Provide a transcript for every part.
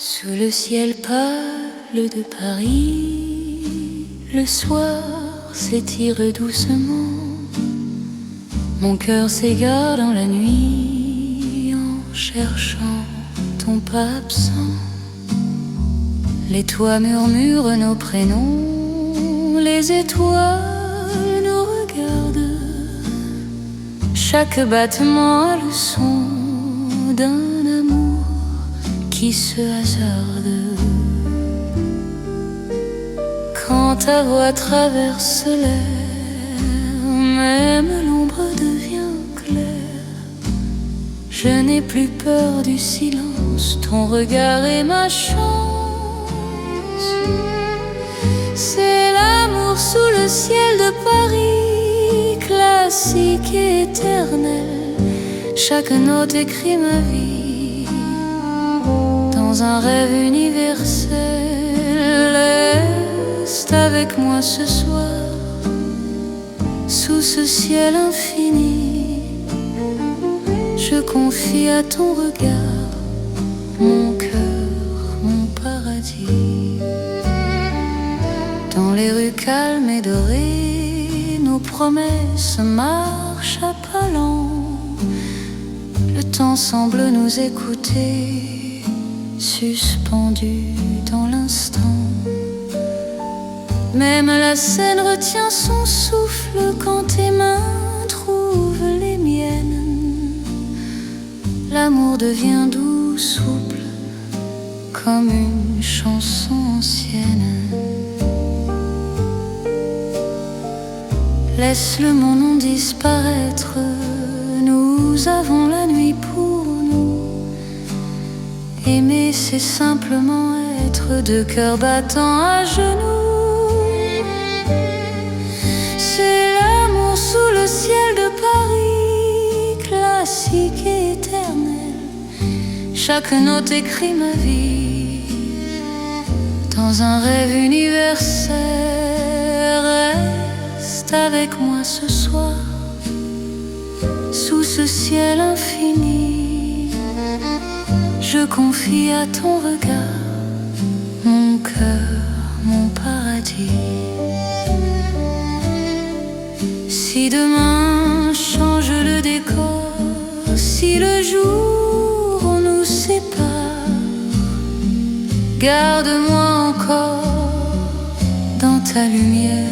Sous le ciel pâle de Paris, le soir s'étire doucement. Mon cœur s'égare dans la nuit en cherchant ton pas absent. Les toits murmurent nos prénoms, les étoiles nous regardent. Chaque battement a le son d'un amour qui se hasarde. Quand ta voix traverse l'air, même l'ombre devient claire. Je n'ai plus peur du silence, ton regard est ma chance. C'est l'amour sous le ciel de Paris, classique et éternel. Chaque note écrit ma vie dans un rêve universel. Reste avec moi ce soir, sous ce ciel infini. Je confie à ton regard mon cœur, mon paradis. Dans les rues calmes et dorées, nos promesses marchent à pas lents. Le temps semble nous écouter, suspendu dans l'instant. Même la scène retient son souffle quand tes mains trouvent les miennes. L'amour devient doux, souple, comme une chanson ancienne. Laisse le mon nom disparaître, nous avons la nuit pour nous. Aimer, c'est simplement être deux cœurs battants à genoux. C'est l'amour sous le ciel de Paris, classique et éternel. Chaque note écrit ma vie dans un rêve universel. Reste avec moi ce soir, sous ce ciel infini. Je confie à ton regard mon cœur, mon paradis. Si demain change le décor, si le jour nous sépare, garde-moi encore dans ta lumière,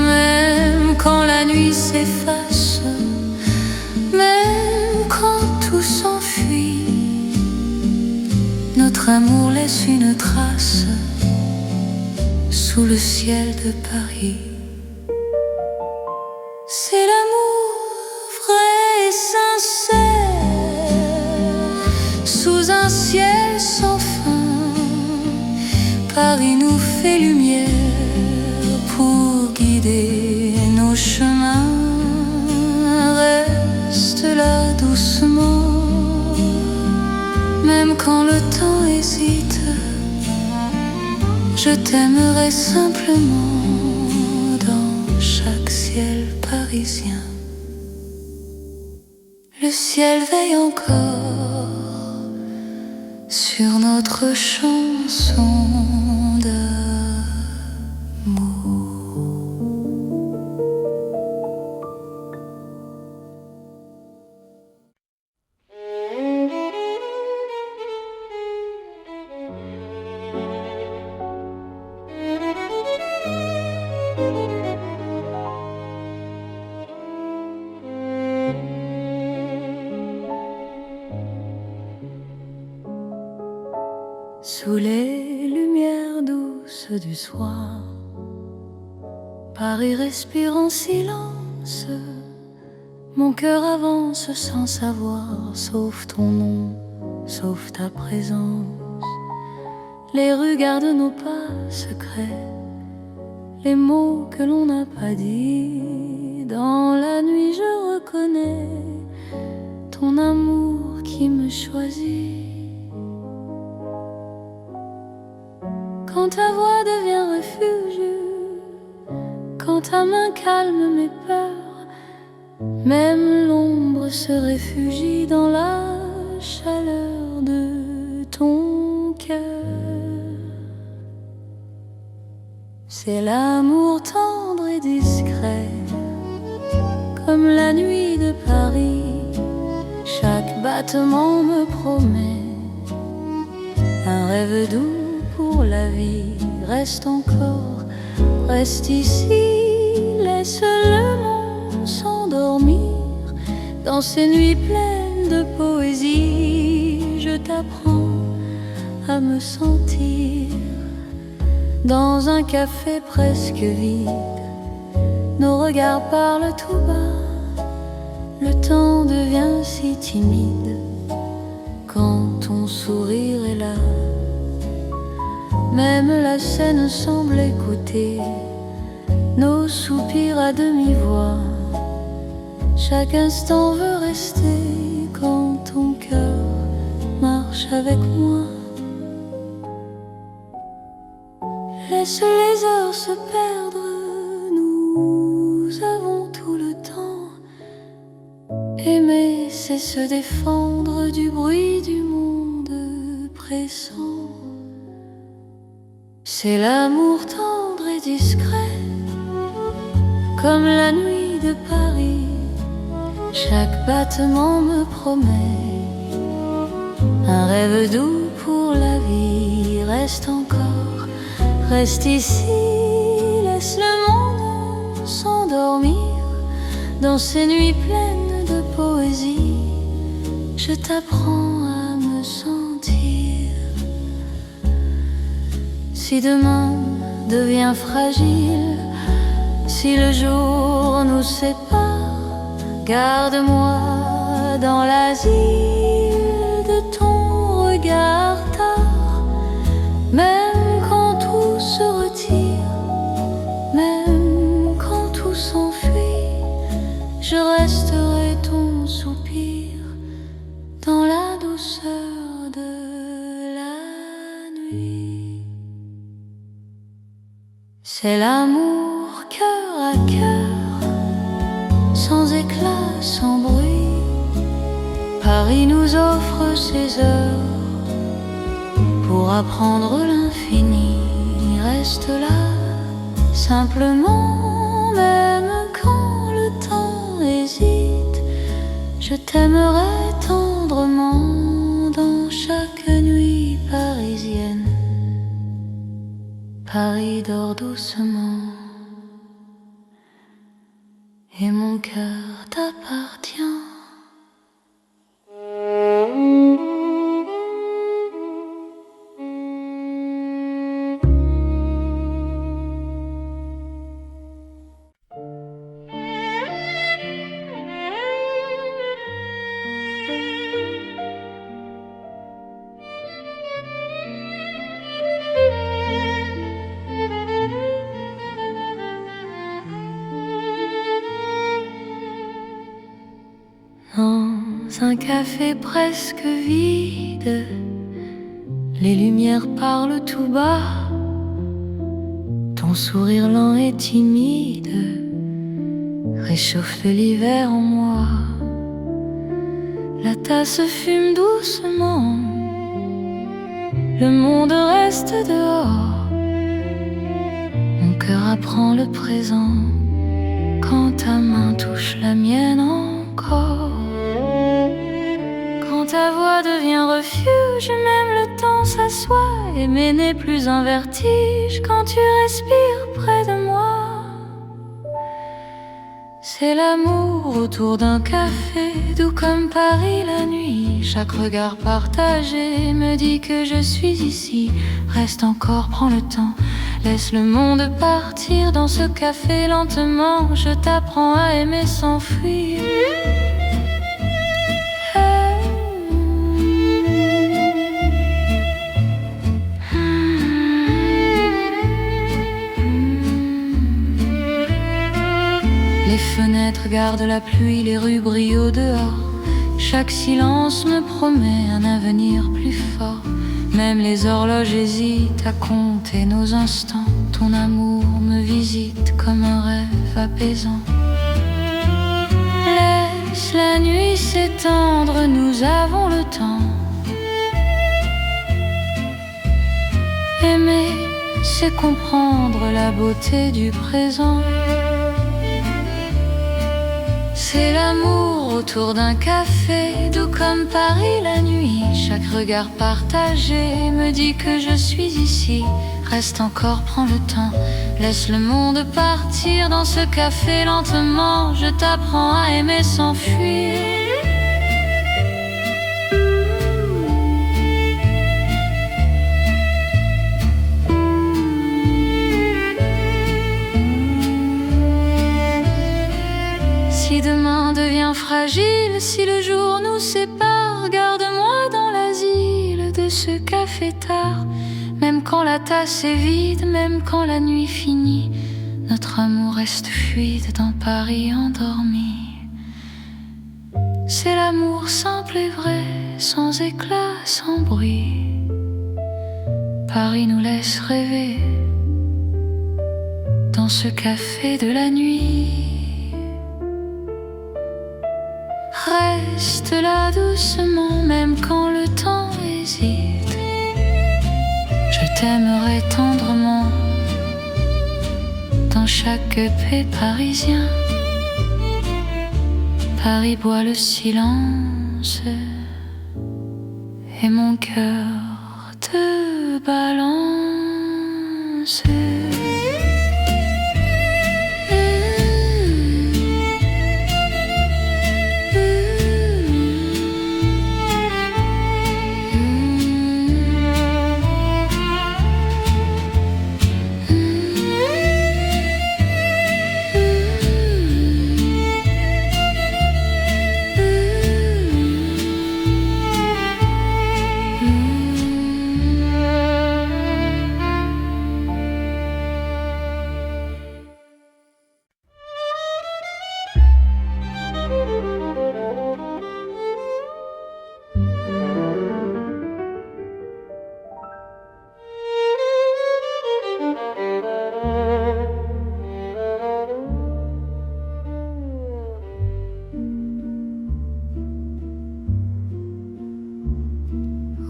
même quand la nuit s'efface, même quand tout s'enfuit, notre amour laisse une trace sous le ciel de Paris. C'est l'amour vrai et sincère, sous un ciel sans fin. Paris nous fait lumière pour guider nos chemins. Reste là doucement, même quand le temps hésite. Je t'aimerai simplement dans chaque ciel parisien. Le ciel veille encore sur notre chanson d'amour. Sous les lumières douces du soir, Paris respire en silence. Mon cœur avance sans savoir, sauf ton nom, sauf ta présence. Les rues gardent nos pas secrets, les mots que l'on n'a pas dit. Dans la nuit je reconnais ton amour qui me choisit. Quand ta voix devient refuge, quand ta main calme mes peurs, même l'ombre se réfugie dans la chaleur ton cœur. C'est l'amour tendre et discret, comme la nuit de Paris. Chaque battement me promet un rêve doux pour la vie. Reste encore, reste ici, laisse le monde s'endormir dans ces nuits pleines de poésie. Je t'apprends à me sentir dans un café presque vide. Nos regards parlent tout bas, le temps devient si timide quand ton sourire est là. Même la scène semble écouter nos soupirs à demi-voix. Chaque instant veut rester quand ton cœur marche avec moi. Laisse les heures se perdre, nous avons tout le temps. Aimer, c'est se défendre du bruit du monde pressant. C'est l'amour tendre et discret, comme la nuit de Paris. Chaque battement me promet un rêve doux pour la vie. Reste encore, reste ici, laisse le monde s'endormir dans ces nuits pleines de poésie. Je t'apprends à me sentir. Si demain devient fragile, si le jour nous sépare, garde-moi dans l'asile de ton regard tard. Même quand tout se retire, même quand tout s'enfuit, je resterai ton soupir dans la douceur de la nuit. C'est l'amour cœur à cœur, sans éclat, sans bruit. Paris nous offre ses heures pour apprendre l'infini. Reste là, simplement, même quand le temps hésite. Je t'aimerai tendrement dans chaque nuit parisienne. Paris dort doucement et mon cœur t'appartient. Dans un café presque vide, les lumières parlent tout bas. Ton sourire lent et timide réchauffe l'hiver en moi. La tasse fume doucement, le monde reste dehors. Mon cœur apprend le présent quand ta main touche la mienne encore. Quand ta voix devient refuge, même le temps s'assoit. Aimer n'est plus un vertige quand tu respires près de moi. C'est l'amour autour d'un café, doux comme Paris la nuit. Chaque regard partagé me dit que je suis ici. Reste encore, prends le temps, laisse le monde partir dans ce café lentement. Je t'apprends à aimer sans fuir. Les fenêtres gardent la pluie, les rues brillent au dehors. Chaque silence me promet un avenir plus fort. Même les horloges hésitent à compter nos instants. Ton amour me visite comme un rêve apaisant. Laisse la nuit s'étendre, nous avons le temps. Aimer, c'est comprendre la beauté du présent. C'est l'amour autour d'un café, doux comme Paris la nuit. Chaque regard partagé me dit que je suis ici. Reste encore, prends le temps, laisse le monde partir dans ce café lentement. Je t'apprends à aimer sans fuir. Si demain devient fragile, si le jour nous sépare, garde-moi dans l'asile de ce café tard. Même quand la tasse est vide, même quand la nuit finit, notre amour reste fluide dans Paris endormi. C'est l'amour simple et vrai, sans éclat, sans bruit. Paris nous laisse rêver dans ce café de la nuit. Reste là doucement, même quand le temps hésite. Je t'aimerai tendrement dans chaque paix parisien. Paris boit le silence et mon cœur te balance.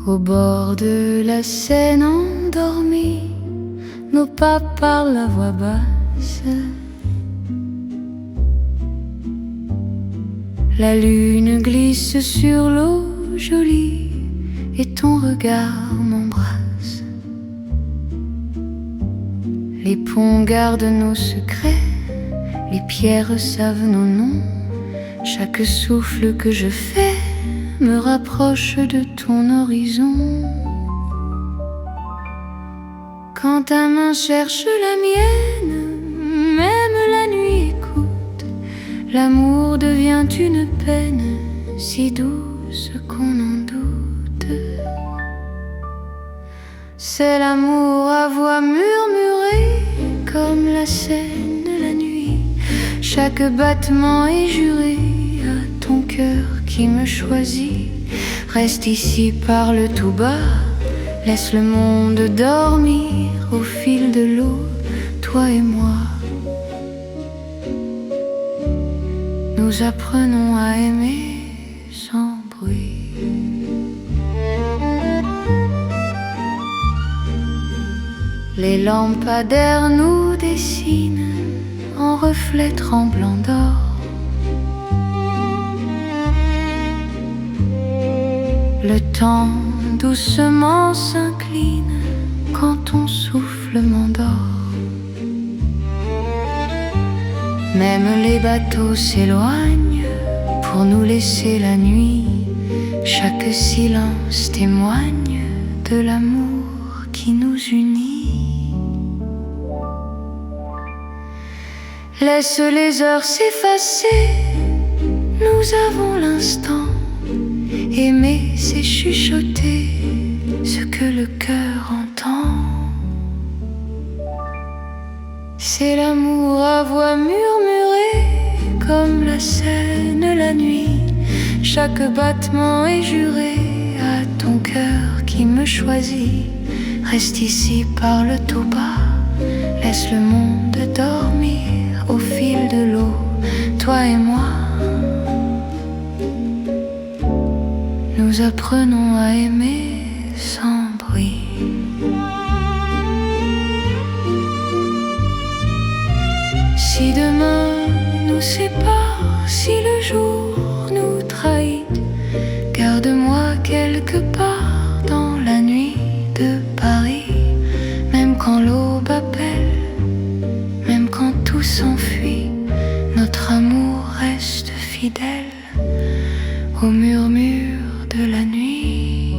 Au bord de la Seine endormie, nos pas parlent à voix basse. La lune glisse sur l'eau jolie et ton regard m'embrasse. Les ponts gardent nos secrets, les pierres savent nos noms. Chaque souffle que je fais me rapproche de ton horizon. Quand ta main cherche la mienne, même la nuit écoute. L'amour devient une peine si douce qu'on en doute. C'est l'amour à voix murmurée comme la Seine la nuit. Chaque battement est juré à ton cœur qui me choisit. Reste ici, parle tout bas, laisse le monde dormir au fil de l'eau, toi et moi. Nous apprenons à aimer sans bruit. Les lampadaires nous dessinent en reflets tremblants d'or. Le temps doucement s'incline quand ton souffle m'endort. Même les bateaux s'éloignent pour nous laisser la nuit. Chaque silence témoigne de l'amour qui nous unit. Laisse les heures s'effacer, nous avons l'instant. Aimer, c'est chuchoter ce que le cœur entend. C'est l'amour à voix murmurée comme la Seine la nuit. Chaque battement est juré à ton cœur qui me choisit. Reste ici, parle tout bas, laisse le monde dormir au fil de l'eau, toi et moi. Nous apprenons à aimer sans bruit. nous sépare, si le jour nous trahit, garde-moi quelque part dans la nuit de Paris. Même quand l'aube appelle, même quand tout s'enfuit, notre amour reste fidèle au murmure de la nuit.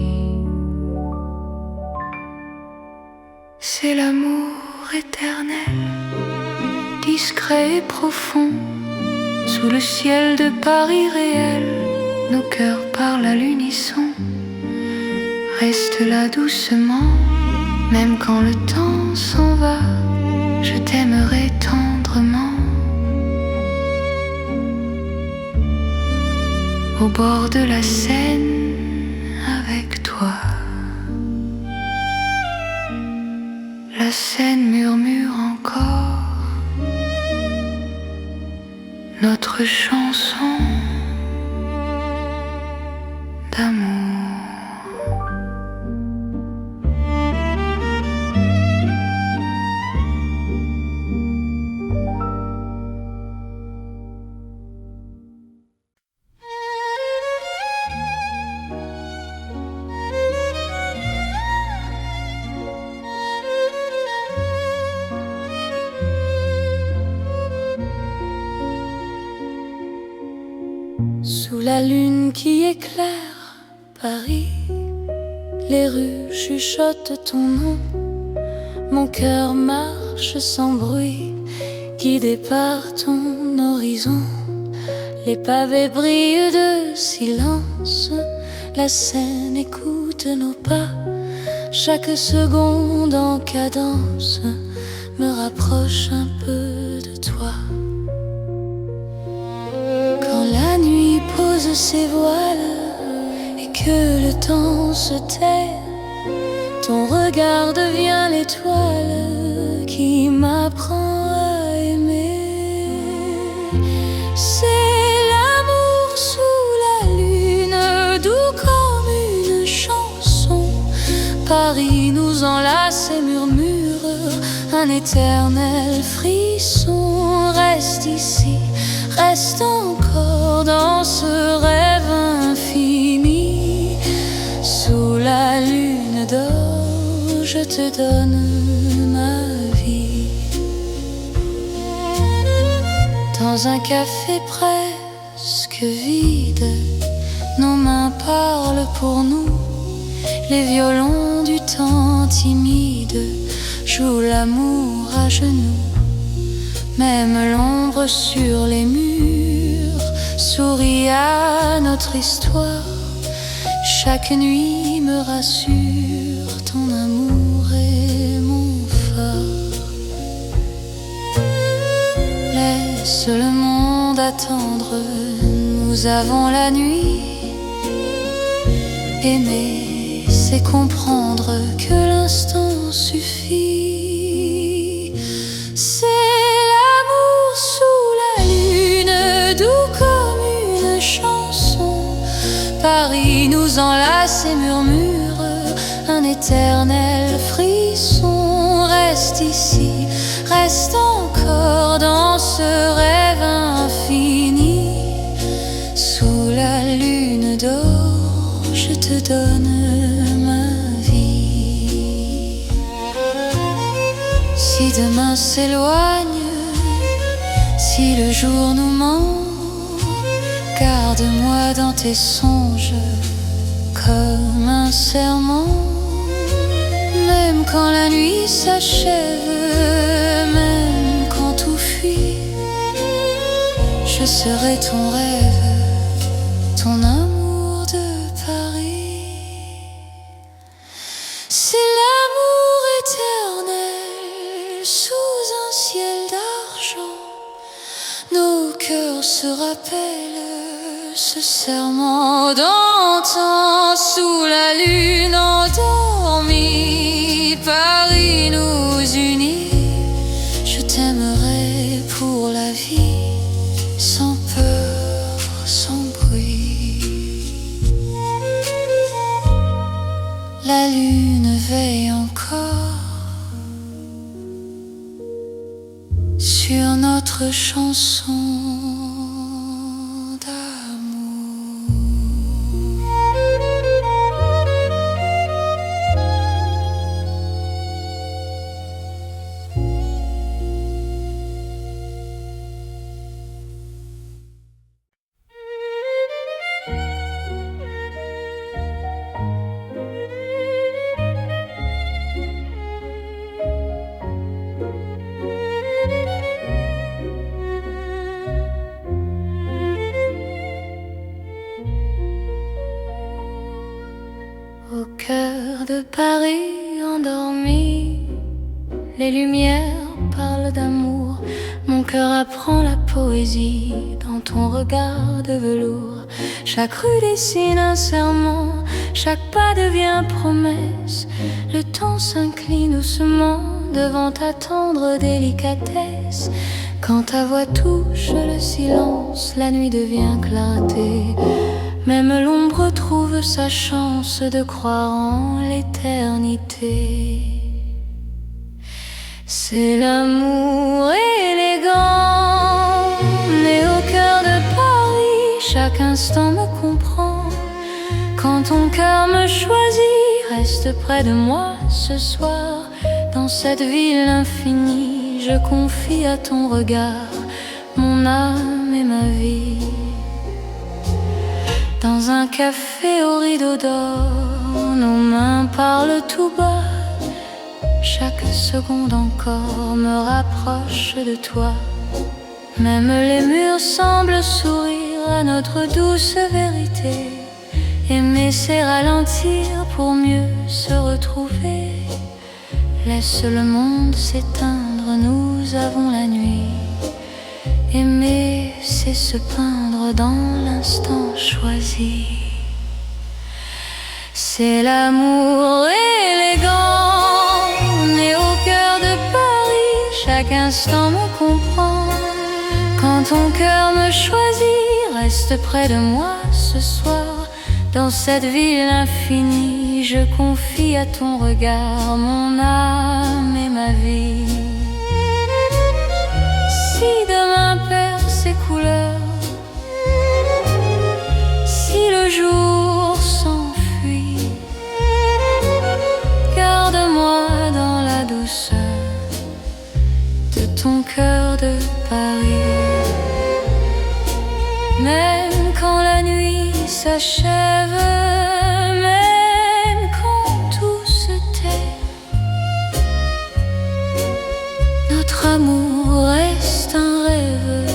C'est l'amour éternel, discret et profond, sous le ciel de Paris réel, nos cœurs parlent à l'unisson. Reste là doucement, même quand le temps s'en va, je t'aimerai tendrement. Au bord de la Seine avec toi. La Seine murmure encore notre chanson d'amour. Sous la lune qui éclaire Paris, les rues chuchotent ton nom. Mon cœur marche sans bruit, guidé par ton horizon. Les pavés brillent de silence, la Seine écoute nos pas. Chaque seconde en cadence me rapproche un peu de toi. Quand la nuit pose ses voiles et que le temps se tait, ton regard devient l'étoile qui m'apprend à aimer. C'est l'amour sous la lune, doux comme une chanson. Paris nous enlace et murmure un éternel frisson. Reste ici, reste encore dans ce rêve infini. Sous la lune d'or, je te donne ma vie. Dans un café presque vide, nos mains parlent pour nous. Les violons du temps timide jouent l'amour à genoux. Même l'ombre sur les murs sourit à notre histoire. Chaque nuit me rassure, ton amour est mon phare. Laisse le monde attendre, nous avons la nuit. Aimer, c'est comprendre que l'instant suffit. C'est l'amour sous la lune, doux comme une chanson. Paris nous enlace et murmure un éternel frisson. Reste ici, reste encore dans ce rêve infini. Sous la lune d'or, je te donne ma vie. Si demain s'éloigne, si le jour nous ment, garde-moi dans tes songes comme un serment. Même quand la nuit s'achève, même quand tout fuit, je serai ton rêve, ton amour de Paris. C'est l'amour éternel sous un ciel d'argent. Nos cœurs se rappellent ce serment d'antan. Sous la lune endormie, Paris nous unit. Je t'aimerai pour la vie, sans peur, sans bruit. La lune veille encore sur notre chanson cœur de Paris endormi. Les lumières parlent d'amour, mon cœur apprend la poésie dans ton regard de velours. Chaque rue dessine un serment, chaque pas devient promesse. Le temps s'incline doucement devant ta tendre délicatesse. Quand ta voix touche le silence, la nuit devient clarté. Même l'ombre trouve sa chance de croire en l'éternité. C'est l'amour élégant, né au cœur de Paris. Chaque instant me comprend. Quand ton cœur me choisit, reste près de moi ce soir. Dans cette ville infinie, je confie à ton regard mon âme et ma vie. Dans un café au rideau d'or, nos mains parlent tout bas. Chaque seconde encore me rapproche de toi. Même les murs semblent sourire à notre douce vérité. Aimer c'est ralentir pour mieux se retrouver. Laisse le monde s'éteindre, nous avons la nuit. Aimer c'est se peindre dans l'instant choisi. C'est l'amour élégant, né au cœur de Paris. Chaque instant me comprend. Quand ton cœur me choisit, reste près de moi ce soir. Dans cette ville infinie, je confie à ton regard mon âme et ma vie. Si demain perd ses couleurs, si le jour s'enfuit, garde-moi dans la douceur de ton cœur de Paris. Même quand la nuit s'achève, même quand tout se tait, notre amour reste un rêve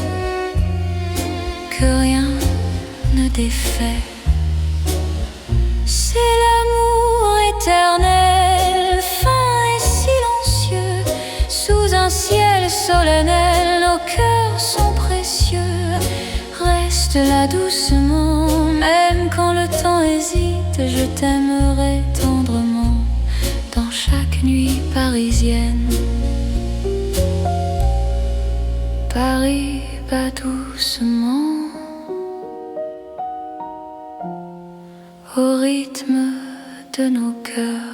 que rien ne défait. C'est l'amour éternel, fin et silencieux. Sous un ciel solennel, nos cœurs sont précieux. Reste là doucement, même quand le temps hésite. Je t'aimerai tendrement dans chaque nuit parisienne. Paris bat doucement au rythme de nos cœurs.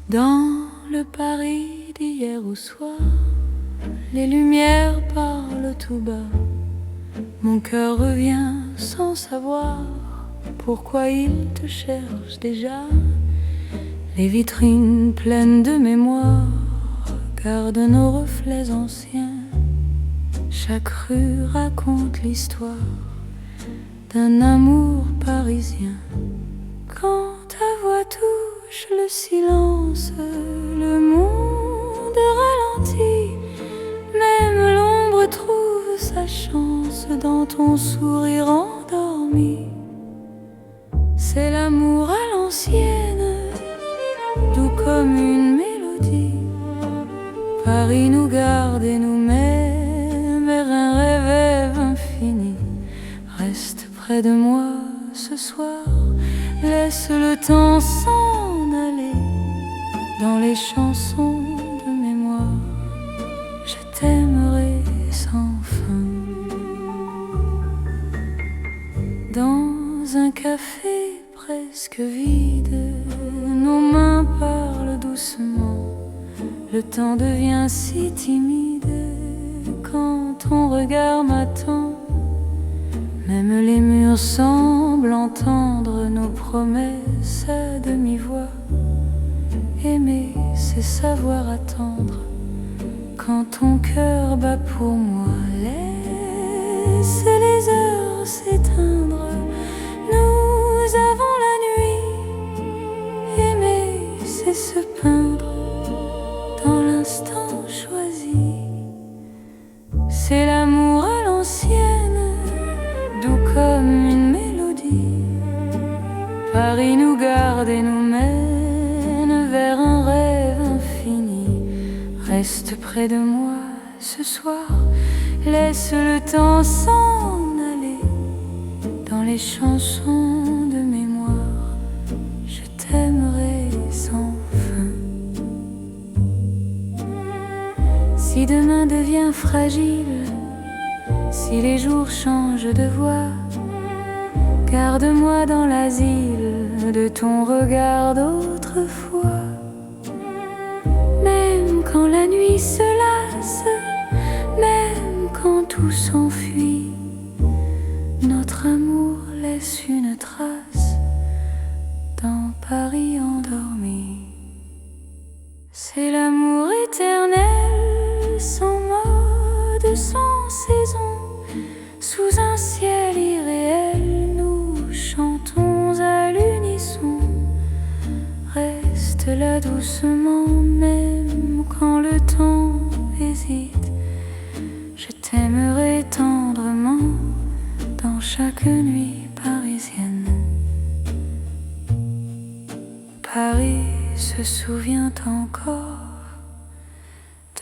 Dans le Paris d'hier au soir, les lumières parlent tout bas. Mon cœur revient sans savoir pourquoi il te cherche déjà. Les vitrines pleines de mémoire gardent nos reflets anciens. Chaque rue raconte l'histoire d'un amour parisien. Quand ta voix touche le silence, le monde ralentit. Même l'ombre trouve sa chance dans ton sourire endormi. C'est l'amour à l'ancienne, doux comme une mélodie. Paris nous garde et nous met vers un rêve infini. Reste près de moi ce soir, laisse le temps s'en aller. Dans les chansons de mémoire, je t'aimerai sans fin. Dans un café presque vide, nos mains parlent doucement. Le temps devient si timide quand ton regard m'attend. Même les murs semblent entendre nos promesses à demi-voix. Aimer, c'est savoir attendre quand ton cœur bat pour moi. Laisse s'éteindre. Nous avons la nuit. Aimer, c'est se peindre dans l'instant choisi. C'est l'amour à l'ancienne, doux comme une mélodie. Paris nous garde et nous mène vers un rêve infini. Reste près de moi ce soir, laisse le temps s'en aller. Dans les chansons de mémoire, je t'aimerai sans fin. Si demain devient fragile, si les jours changent de voix, garde-moi dans l'asile de ton regard d'autrefois. Même quand la nuit se lasse, même quand tout s'enfuit, notre amour laisse une trace dans Paris endormi. C'est l'amour éternel, sans mode, sans saison. Sous un ciel irréel, nous chantons à l'unisson. Reste là doucement, même quand le temps hésite. Je t'aimerai tendrement dans chaque nuit parisienne. Paris se souvient encore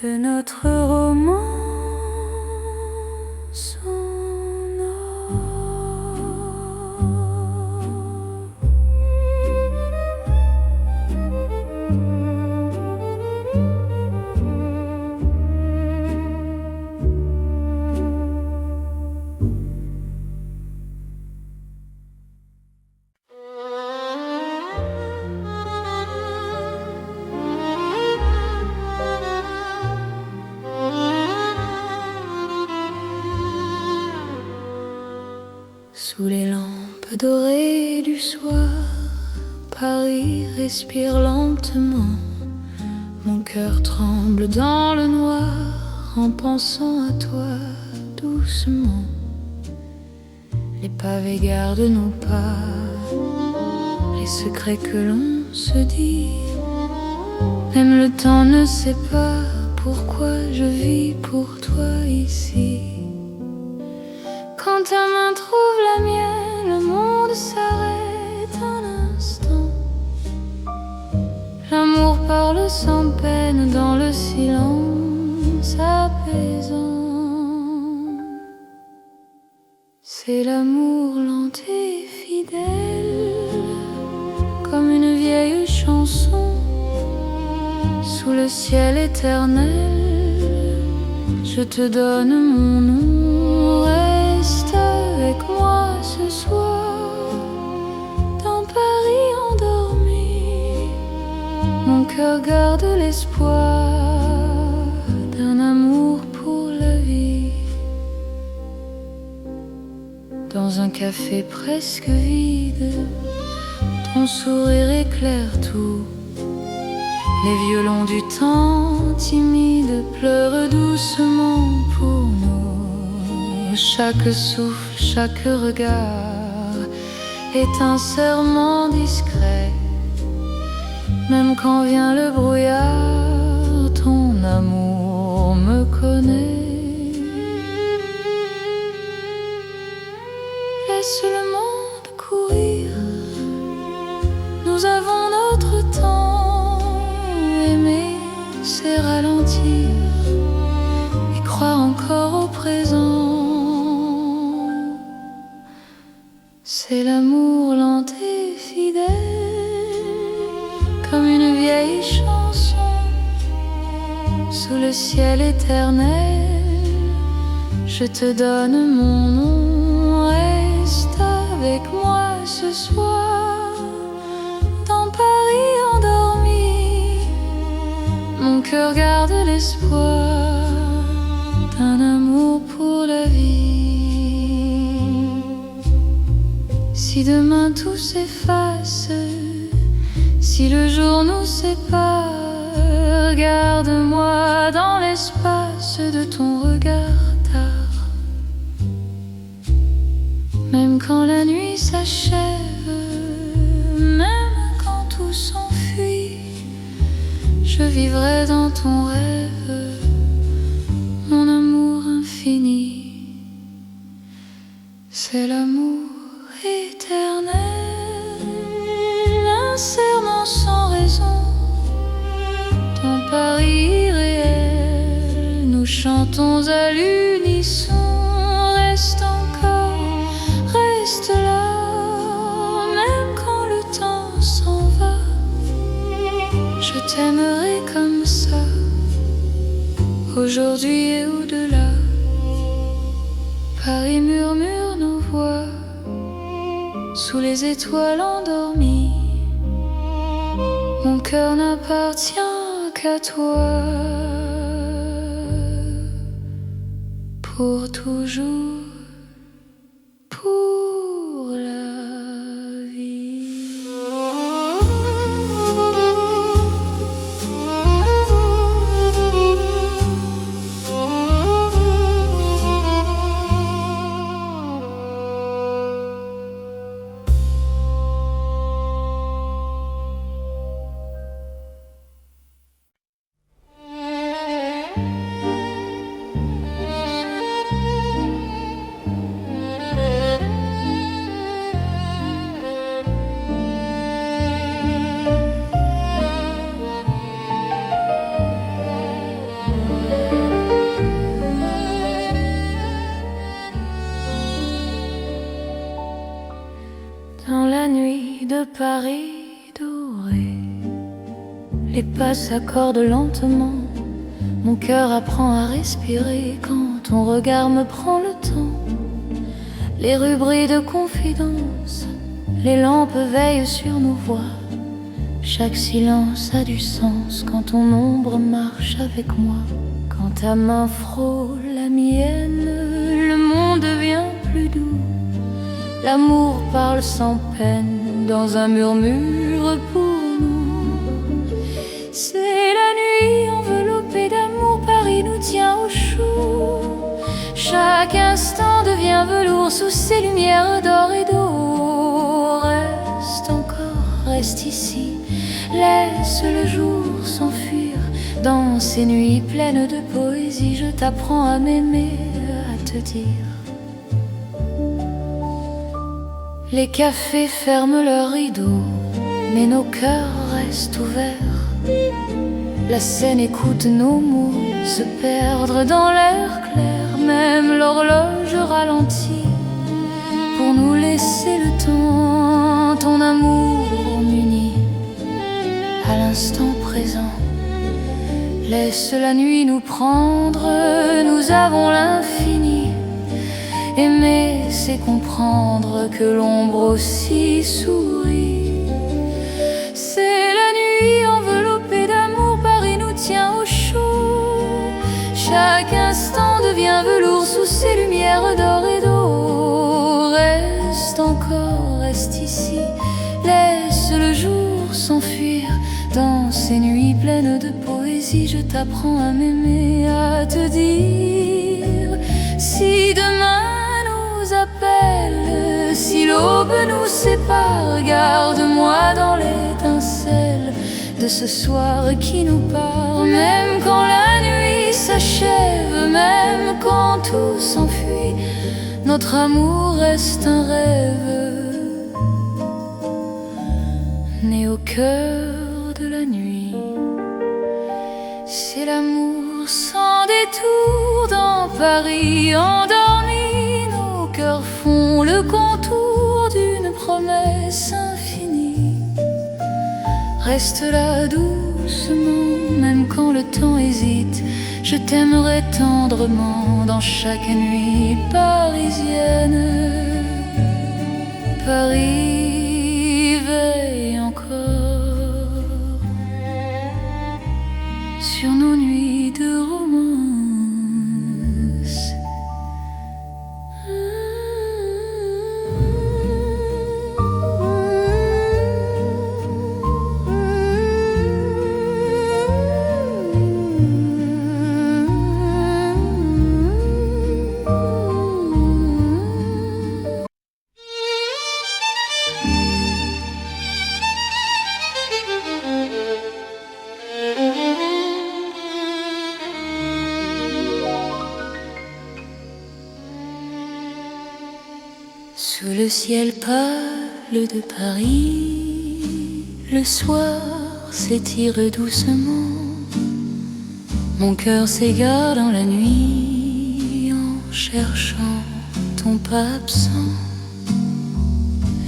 de notre romance en or. Sous les lampes dorées du soir, Paris respire lentement. Mon cœur tremble dans le noir en pensant à toi doucement. Les pavés gardent nos pas, les secrets que l'on se dit. Même le temps ne sait pas pourquoi je vis pour toi ici. Quand ta main trouve la mienne, le monde s'arrête un instant. L'amour parle sans peine dans le silence apaisant. C'est l'amour lent et fidèle, comme une vieille chanson. Sous le ciel éternel, je te donne mon nom. Reste avec moi ce soir, dans Paris endormi. Mon cœur garde l'espoir d'un amour pour la vie. Dans un café presque vide, ton sourire éclaire tout. Les violons du temps timide pleurent doucement pour nous. Chaque souffle, chaque regard est un serment discret. Même quand vient le brouillard, ton amour me connaît. Laisse le monde courir, nous avons notre temps. Aimer, c'est ralentir et croire encore au présent. C'est l'amour lent et fidèle, comme une vieille chanson. Sous le ciel éternel, je te donne mon nom. Reste avec moi ce soir, dans Paris endormi. Mon cœur garde l'espoir d'un amour pour la vie. Si demain tout s'efface, si le jour nous sépare, garde-moi dans l'espace de ton regard tard. Même quand la nuit s'achève, même quand tout s'enfuit, je vivrai dans ton rêve, mon amour infini. C'est l'amour éternel, un serment sans raison, ton pari irréel, nous chantons à l'unisson. Reste encore, reste là, même quand le temps s'en va, je t'aimerai comme ça, aujourd'hui et au-delà. Paris murmure nos voix sous les étoiles endormies, mon cœur n'appartient qu'à toi, pour toujours, pour la vie. Dans la nuit de Paris doré, les pas s'accordent lentement, mon cœur apprend à respirer quand ton regard me prend le temps. Les rues brillent de confidence, les lampes veillent sur nos voix, chaque silence a du sens quand ton ombre marche avec moi. Quand ta main frôle la mienne, le monde devient plus doux. L'amour parle sans peine dans un murmure pour nous. C'est la nuit enveloppée d'amour, Paris nous tient au chaud. Chaque instant devient velours sous ces lumières d'or et d'eau. Reste encore, reste ici, laisse le jour s'enfuir. Dans ces nuits pleines de poésie, je t'apprends à m'aimer, à te dire. Les cafés ferment leurs rideaux, mais nos cœurs restent ouverts. La scène écoute nos mots se perdre dans l'air clair. Même l'horloge ralentit pour nous laisser le temps. Ton amour m'unit à l'instant présent. Laisse la nuit nous prendre, nous avons l'infini. Aimer, c'est comprendre que l'ombre aussi sourit. C'est la nuit enveloppée d'amour, Paris nous tient au chaud. Chaque instant devient velours sous ces lumières d'or et d'eau. Reste encore, reste ici, laisse le jour s'enfuir. Dans ces nuits pleines de poésie, je t'apprends à m'aimer, à te dire. Si demain appelle, si l'aube nous sépare, garde-moi dans l'étincelle de ce soir qui nous part. Même quand la nuit s'achève, même quand tout s'enfuit, notre amour reste un rêve né au cœur de la nuit. C'est l'amour sans détour dans Paris endormi. Cœurs font le contour d'une promesse infinie. Reste là doucement, même quand le temps hésite. Je t'aimerai tendrement dans chaque nuit parisienne. Paris veille encore sur nos nuits de romance. Sous le ciel pâle de Paris, le soir s'étire doucement. Mon cœur s'égare dans la nuit en cherchant ton pas absent.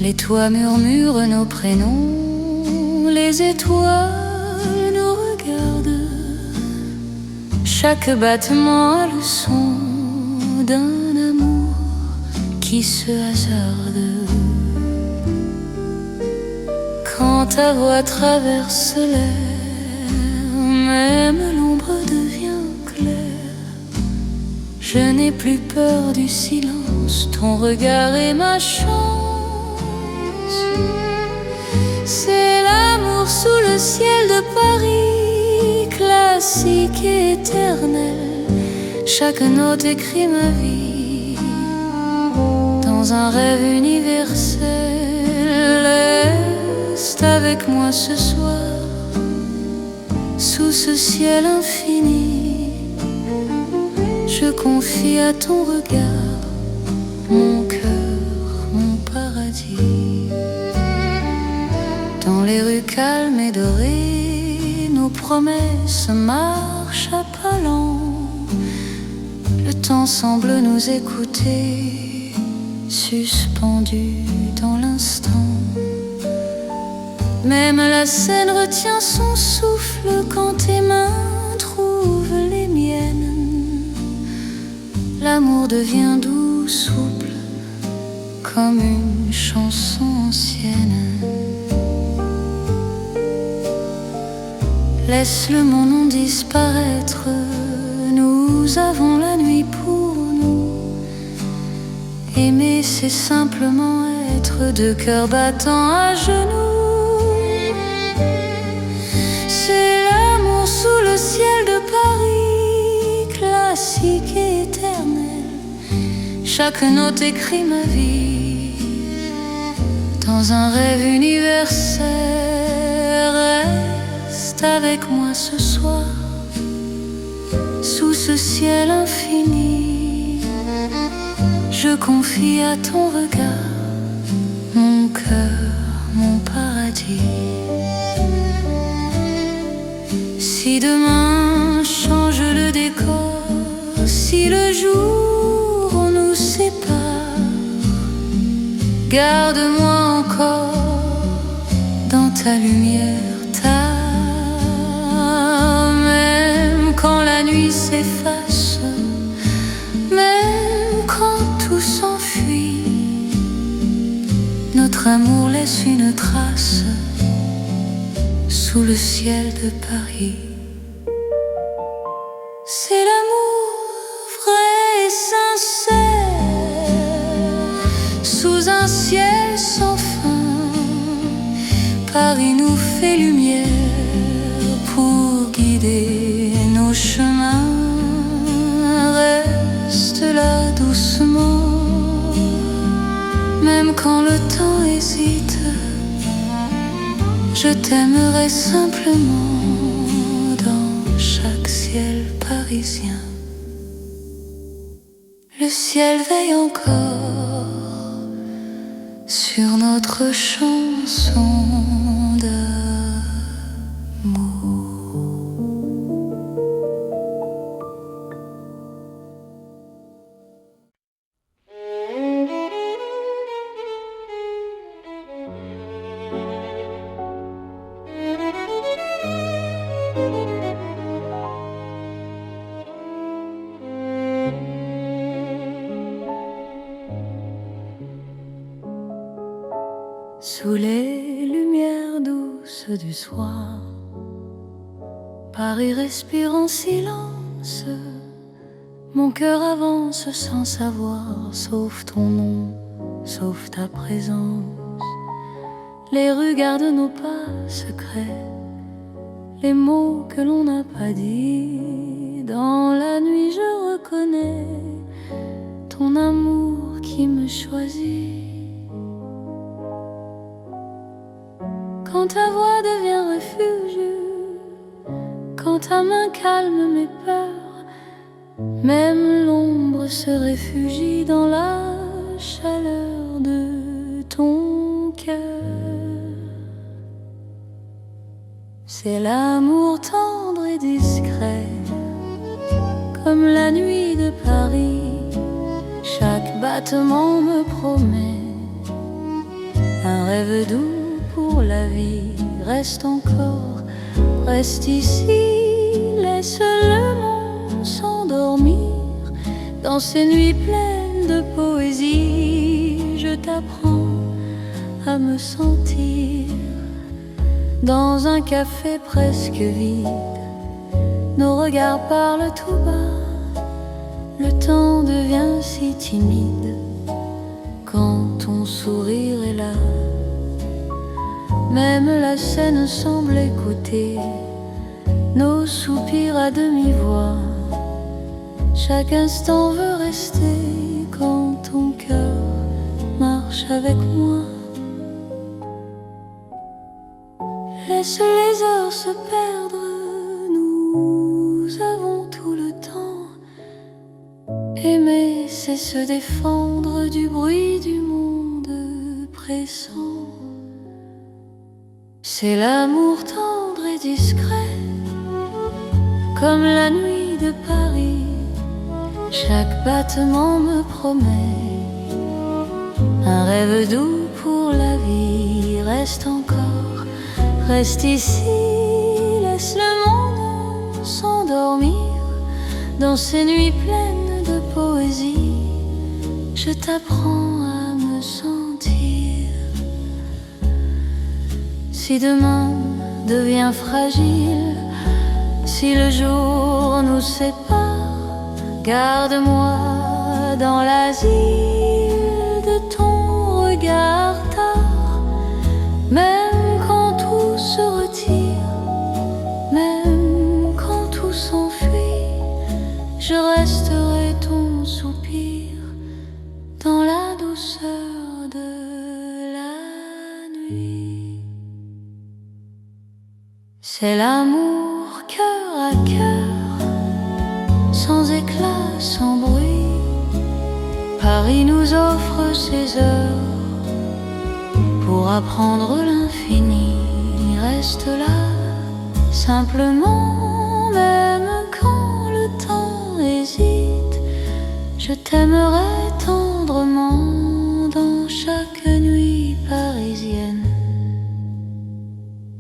Les toits murmurent nos prénoms, les étoiles nous regardent. Chaque battement a le son d'un amour qui se hasarde. Quand ta voix traverse l'air, même l'ombre devient claire. Je n'ai plus peur du silence, ton regard est ma chance. C'est l'amour sous le ciel de Paris, classique et éternel. Chaque note écrit ma vie dans un rêve universel. Reste avec moi ce soir, sous ce ciel infini. Je confie à ton regard mon cœur, mon paradis. Dans les rues calmes et dorées, nos promesses marchent à pas lents. Le temps semble nous écouter, suspendu dans l'instant. Même la scène retient son souffle quand tes mains trouvent les miennes. L'amour devient doux, souple, comme une chanson ancienne. Laisse le monde disparaître, nous avons la nuit pour nous. Aimer, c'est simplement être deux cœurs battants à genoux. C'est l'amour sous le ciel de Paris, classique et éternel. Chaque note écrit ma vie dans un rêve universel. Reste avec moi ce soir, sous ce ciel infini. Je confie à ton regard mon cœur, mon paradis. Si demain change le décor, si le jour nous sépare, garde-moi encore dans ta lumière tard. Même quand la nuit s'efface, même quand tout s'enfuit, notre amour laisse une trace sous le ciel de Paris. C'est l'amour vrai et sincère, sous un ciel sans fin. Paris nous fait lumière pour guider nos chemins. Reste là doucement, même quand le temps hésite. Je t'aimerai simplement dans chaque ciel parisien. Le ciel veille encore sur notre chanson d'amour. Sous les lumières douces du soir, Paris respire en silence. Mon cœur avance sans savoir, sauf ton nom, sauf ta présence. Les rues gardent nos pas secrets, les mots que l'on n'a pas dit. Dans la nuit je reconnais ton amour qui me choisit. Quand ta voix devient refuge, quand ta main calme mes peurs, même l'ombre se réfugie dans la chaleur ton cœur. C'est l'amour tendre et discret, comme la nuit de Paris. Chaque battement me promet un rêve doux pour la vie. Reste encore, reste ici, laisse le monde s'endormir dans ces nuits pleines de poésie. Je t'apprends à me sentir dans un café presque vide. Nos regards parlent tout bas, le temps devient si timide quand ton sourire est là. Même la scène semble écouter nos soupirs à demi-voix. Chaque instant veut rester quand ton cœur marche avec moi. Laisse les heures se perdre, nous avons tout le temps. Aimer, c'est se défendre du bruit du monde pressant. C'est l'amour tendre et discret, comme la nuit de Paris. Chaque battement me promet un rêve doux pour la vie. Reste encore, reste ici, laisse le monde s'endormir dans ces nuits pleines de poésie. Je t'apprends à me sentir. Si demain devient fragile, si le jour nous sépare, garde-moi dans l'asile de ton regard tard. Même quand tout se retire, même quand tout s'enfuit, je resterai ton soupir dans la douceur de la nuit. C'est l'amour cœur à cœur, sans éclat, sans bruit. Paris nous offre ses heures pour apprendre l'infini. Reste là, simplement, même quand le temps hésite. Je t'aimerai tendrement dans chaque nuit parisienne.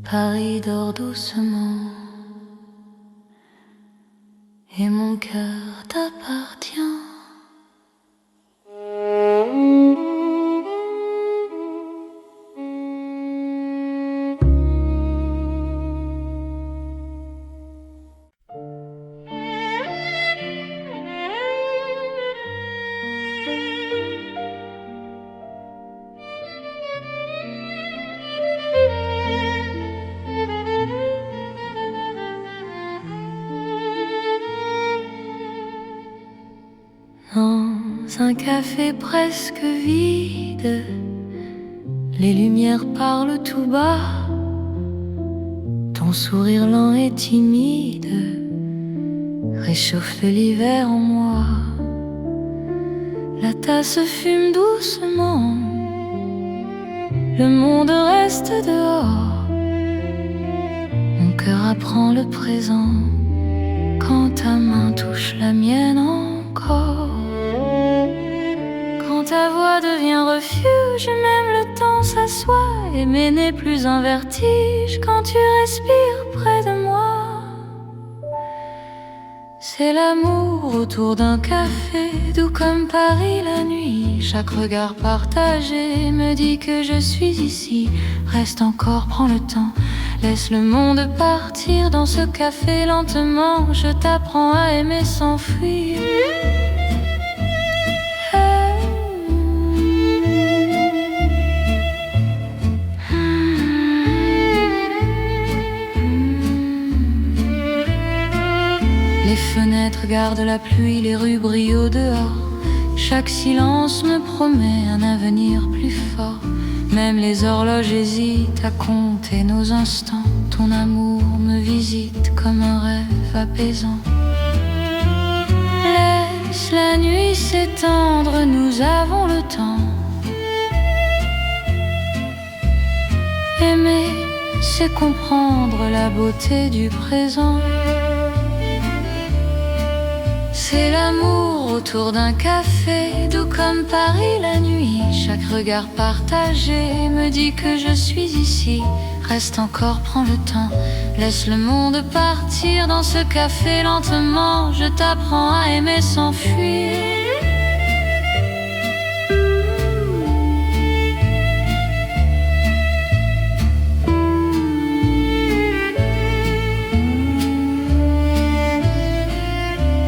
Paris dort doucement et mon cœur t'appartient. Dans un café presque vide, les lumières parlent tout bas. Ton sourire lent et timide réchauffe l'hiver en moi. La tasse fume doucement, le monde reste dehors. Mon cœur apprend le présent quand ta main touche la mienne encore. Quand ta voix devient refuge, même le temps s'assoit. Aimer n'est plus un vertige quand tu respires près de moi. C'est l'amour autour d'un café, doux comme Paris la nuit. Chaque regard partagé me dit que je suis ici. Reste encore, prends le temps, laisse le monde partir dans ce café lentement. Je t'apprends à aimer sans fuir. Les fenêtres gardent la pluie, les rues brillent au dehors. Chaque silence me promet un avenir plus fort. Même les horloges hésitent à compter nos instants. Ton amour me visite comme un rêve apaisant. Laisse la nuit s'étendre, nous avons le temps. sais comprendre la beauté du présent. C'est l'amour autour d'un café, doux comme Paris la nuit. Chaque regard partagé me dit que je suis ici. Reste encore, prends le temps, laisse le monde partir dans ce café lentement. Je t'apprends à aimer sans fuir.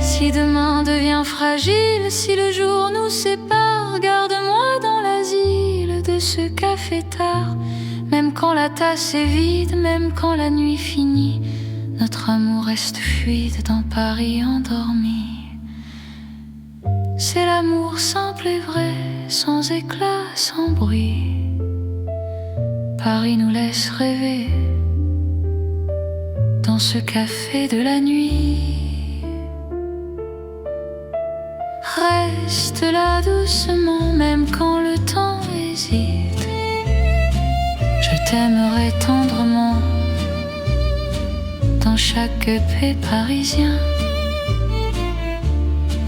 Si demain devient fragile, si le jour nous sépare, garde-moi dans l'asile de ce café tard. Même quand la tasse est vide, même quand la nuit finit, notre amour reste fluide dans Paris endormi. C'est l'amour simple et vrai, sans éclat, sans bruit. Paris nous laisse rêver dans ce café de la nuit. Reste là doucement, même quand le temps hésite. Je t'aimerai tendrement dans chaque paix parisien.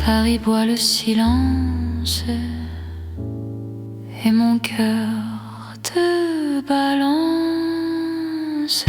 Paris boit le silence et mon cœur te balance.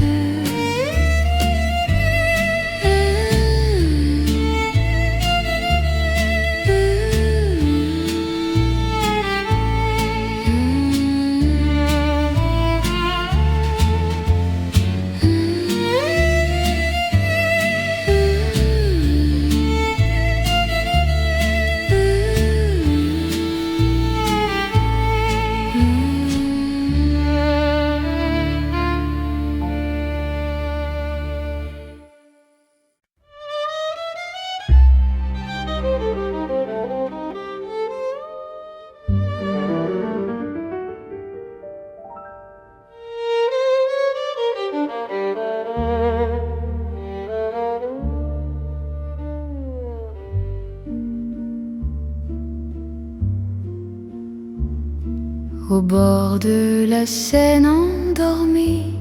Au bord de la Seine endormie,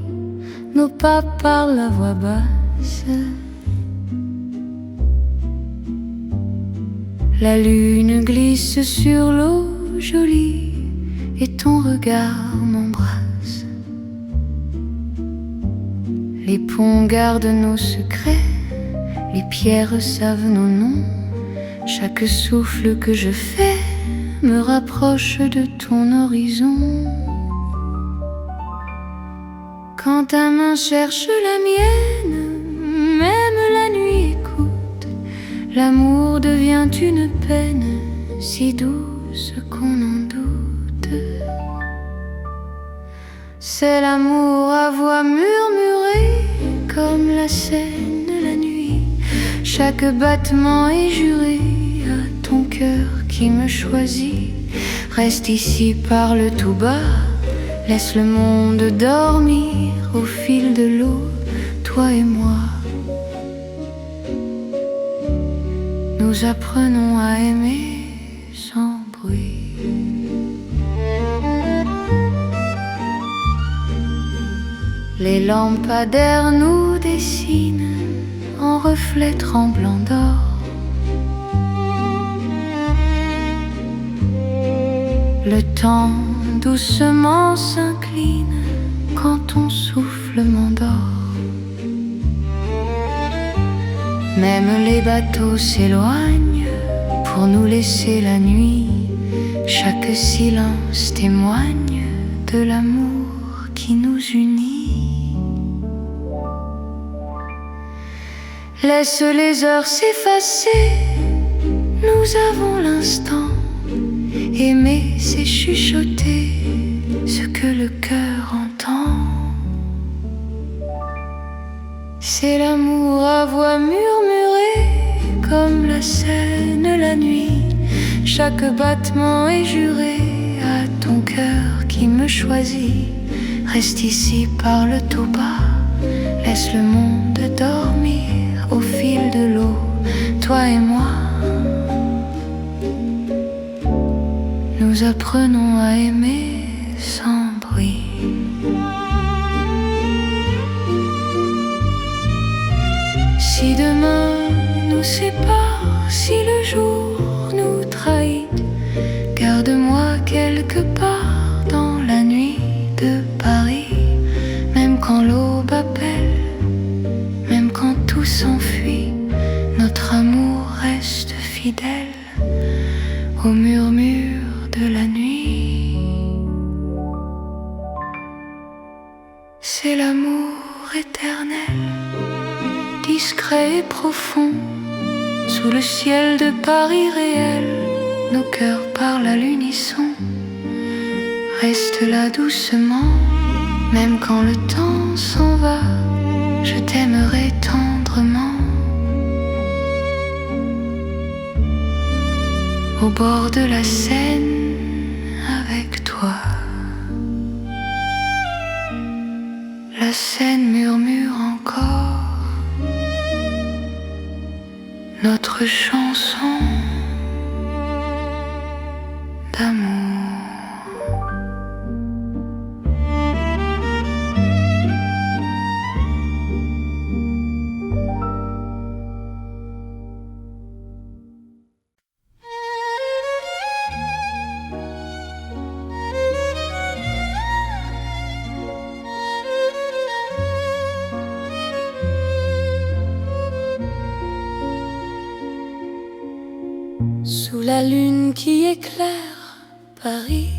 nos pas parlent à voix basse. La lune glisse sur l'eau jolie et ton regard m'embrasse. Les ponts gardent nos secrets, les pierres savent nos noms. Chaque souffle que je fais me rapproche de ton horizon. Quand ta main cherche la mienne, même la nuit écoute. L'amour devient une peine si douce qu'on en doute. C'est l'amour à voix murmurée comme la Seine la nuit. Chaque battement est juré à ton cœur qui me choisit. Reste ici, parle tout bas, laisse le monde dormir au fil de l'eau, toi et moi. Nous apprenons à aimer sans bruit. Les lampadaires nous dessinent en reflets tremblants d'or. Le temps doucement s'incline quand ton souffle m'endort. Même les bateaux s'éloignent pour nous laisser la nuit. Chaque silence témoigne de l'amour qui nous unit. Laisse les heures s'effacer, nous avons l'instant. Aimer, c'est chuchoter ce que le cœur entend. C'est l'amour à voix murmurée comme la Seine la nuit. Chaque battement est juré à ton cœur qui me choisit. Reste ici, parle tout bas, laisse le monde dormir au fil de l'eau, toi et moi. Nous apprenons à aimer sans bruit. Si demain nous sépare, si le jour nous trahit, garde-moi quelque part dans la nuit de Paris. Même quand l'aube appelle, même quand tout s'enfuit, notre amour reste fidèle au murmure de la nuit. C'est l'amour éternel, discret et profond, sous le ciel de Paris réel. Nos cœurs parlent à l'unisson. Reste là doucement, même quand le temps s'en va, je t'aimerai tendrement. Au bord de la Seine avec toi. La Seine murmure encore notre chanson d'amour. Sous la lune qui éclaire Paris,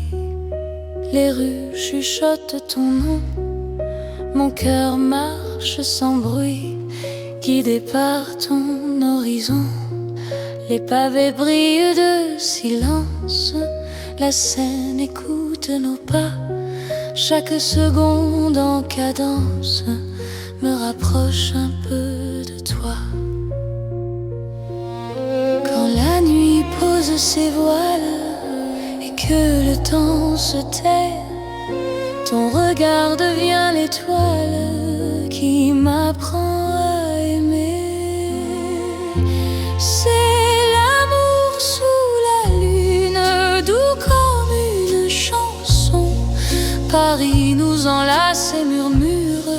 les rues chuchotent ton nom. Mon cœur marche sans bruit, guidé par ton horizon. Les pavés brillent de silence, la Seine écoute nos pas. Chaque seconde en cadence me rapproche un peu de toi. Quand la nuit pose ses voiles et que le temps se tait, ton regard devient l'étoile qui m'apprend à aimer. C'est l'amour sous la lune, doux comme une chanson. Paris nous enlace et murmure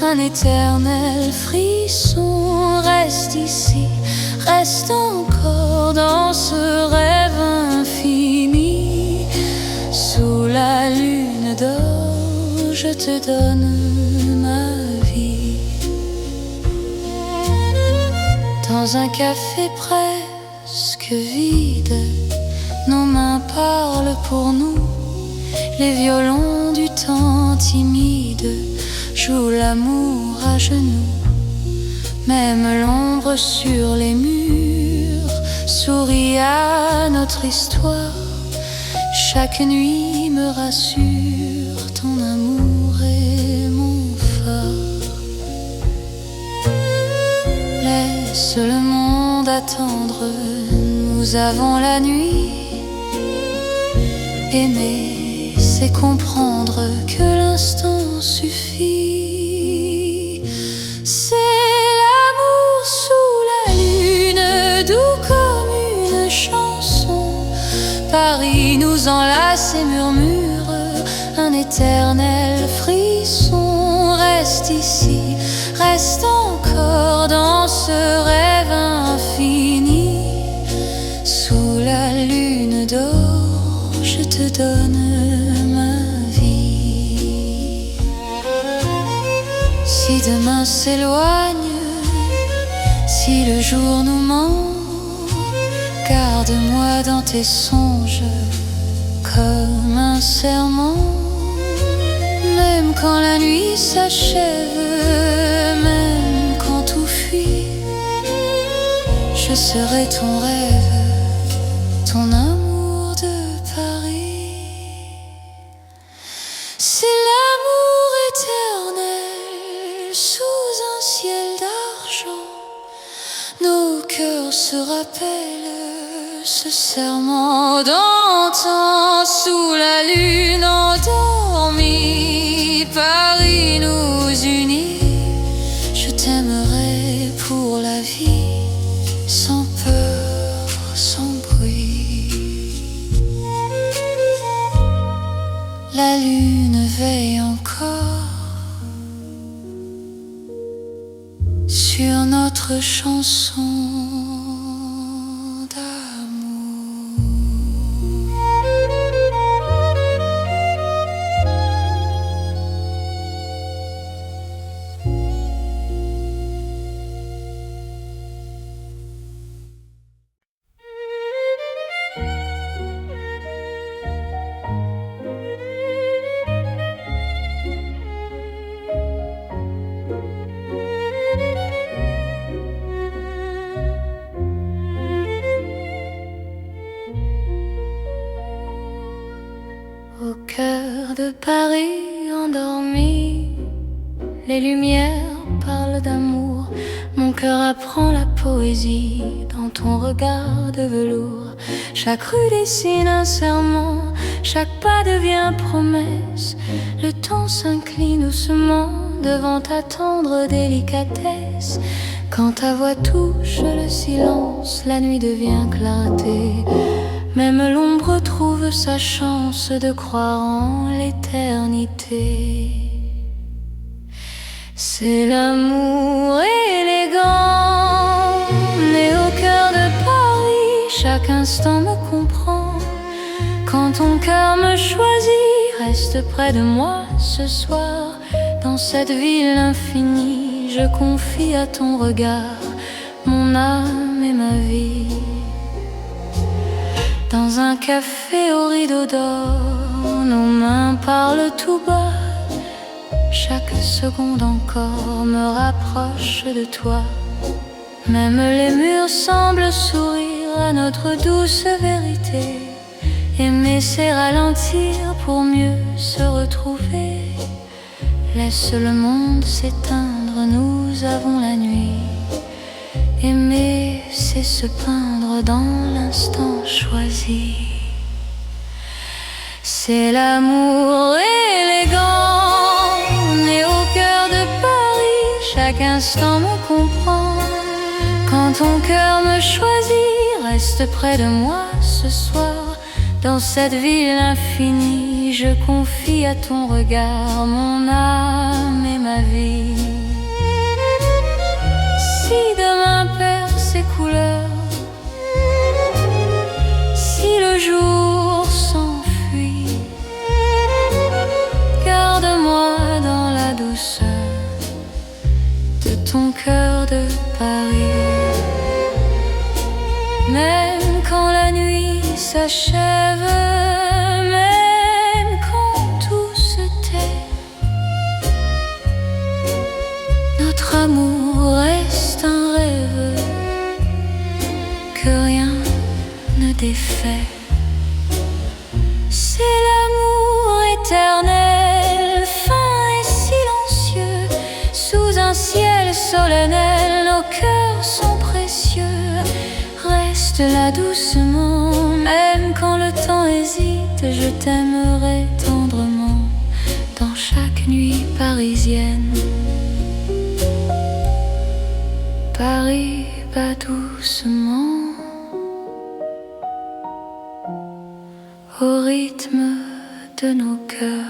un éternel frisson. Reste ici, reste encore dans ce rêve infini. Sous la lune d'or, je te donne ma vie. Dans un café presque vide, nos mains parlent pour nous. Les violons du temps timide jouent l'amour à genoux. Même l'ombre sur les murs sourit à notre histoire. Chaque nuit me rassure, ton amour est mon phare. Laisse le monde attendre, nous avons la nuit. Aimer, c'est comprendre que l'instant suffit. C'est doux comme une chanson. Paris nous enlace et murmure un éternel frisson. Reste ici, reste encore dans ce rêve infini. Sous la lune d'or, je te donne ma vie. Si demain s'éloigne, si le jour nous ment, garde-moi dans tes songes comme un serment. Même quand la nuit s'achève, même quand tout fuit, je serai ton rêve, ton amour de Paris. C'est l'amour éternel sous un ciel d'argent. Nos cœurs se rappellent ce serment d'antan. Sous la lune endormie, Paris nous unit. Je t'aimerai pour la vie, sans peur, sans bruit. La lune veille encore sur notre notre chanson d'amour. Au cœur de Paris endormi, les lumières parlent d'amour. Mon cœur apprend la poésie dans ton regard de velours. Chaque rue dessine un serment, chaque pas devient promesse. Le temps s'incline doucement devant ta tendre délicatesse. Quand ta voix touche le silence, la nuit devient clarté. Même l'ombre trouve sa chance de croire en l'éternité. C'est l'amour élégant, né au cœur de Paris. Chaque instant me comprend. Quand ton cœur me choisit, reste près de moi ce soir. Dans cette ville infinie, je confie à ton regard mon âme et ma vie. Dans un café au rideau d'or, nos mains parlent tout bas. Chaque seconde encore me rapproche de toi. Même les murs semblent sourire à notre douce vérité. Aimer c'est ralentir pour mieux se retrouver. Laisse le monde s'éteindre, nous avons la nuit. Aimer, c'est se peindre dans l'instant choisi. C'est l'amour élégant, né au cœur de Paris. Chaque instant me comprend. Quand ton cœur me choisit, reste près de moi ce soir. Dans cette ville infinie, je confie à ton regard mon âme et ma vie. Si demain perd ses couleurs, si le jour s'enfuit, garde-moi dans la douceur de ton cœur de Paris. Même quand la nuit s'achève, même quand tout se tait, notre amour reste un rêve que rien ne défait. C'est l'amour éternel, fin et silencieux. Sous un ciel solennel, nos cœurs sont précieux. Reste là doucement, même quand le temps hésite. Je t'aimerai tendrement dans chaque nuit parisienne. Paris bat doucement au rythme de nos cœurs.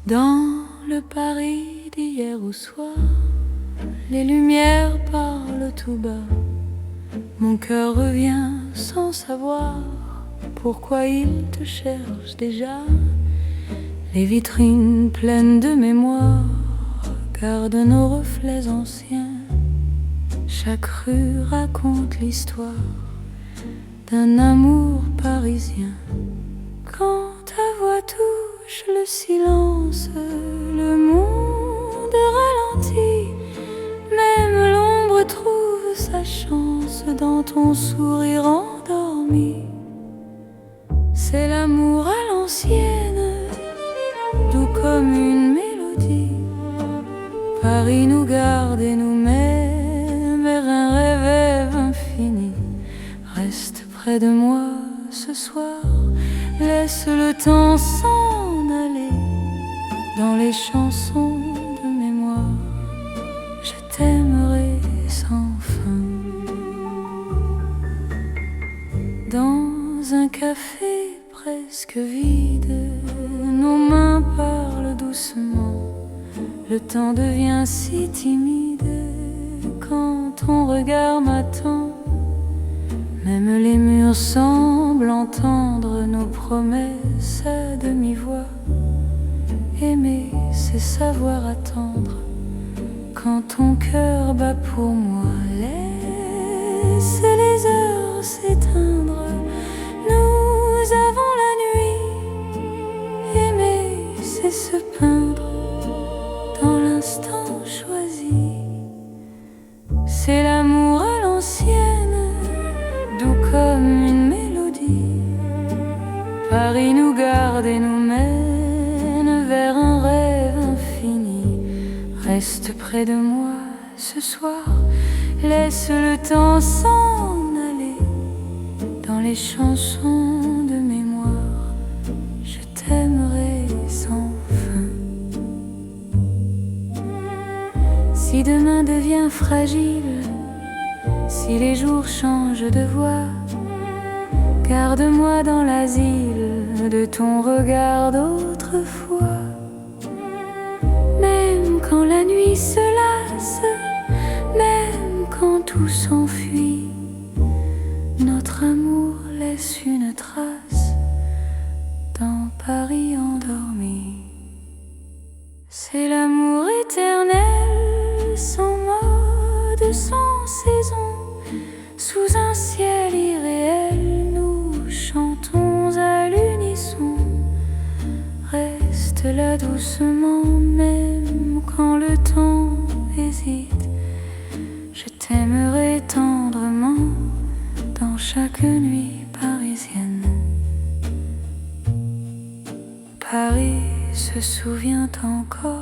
Dans le Paris d'hier au soir, les lumières parlent tout bas. Mon cœur revient sans savoir pourquoi il te cherche déjà. Les vitrines pleines de mémoire gardent nos reflets anciens. Chaque rue raconte l'histoire d'un amour parisien. Quand ta voix touche le silence, le monde ralentit. Même l'ombre trouve sa chance dans ton sourire endormi. C'est l'amour à l'ancienne, doux comme une mélodie. Paris nous garde et nous met vers un rêve infini. Reste près de moi ce soir, laisse le temps presque vide. Nos mains parlent doucement. Le temps devient si timide quand ton regard m'attend. Même les murs semblent entendre nos promesses à demi-voix. Aimer, c'est savoir attendre. Quand ton cœur bat pour moi, laisse les heures s'éteindre. Nous avons la nuit. Aimer, c'est se peindre dans l'instant choisi. C'est l'amour à l'ancienne, doux comme une mélodie. Paris nous garde et nous mène vers un rêve infini. Reste près de moi ce soir, laisse le temps s'en aller. Dans les chansons de mémoire, je t'aimerai sans fin. Si demain devient fragile, si les jours changent de voix, garde-moi dans l'asile de ton regard d'autrefois. Même quand la nuit se lasse, même quand tout s'enfuit, notre amour laisse une trace dans Paris endormi. C'est l'amour éternel, sans mode, sans saison. Sous un ciel irréel, nous chantons à l'unisson. Reste là doucement, même quand le temps hésite. Je t'aimerai tendrement dans chaque nuit parisienne. Paris se souvient encore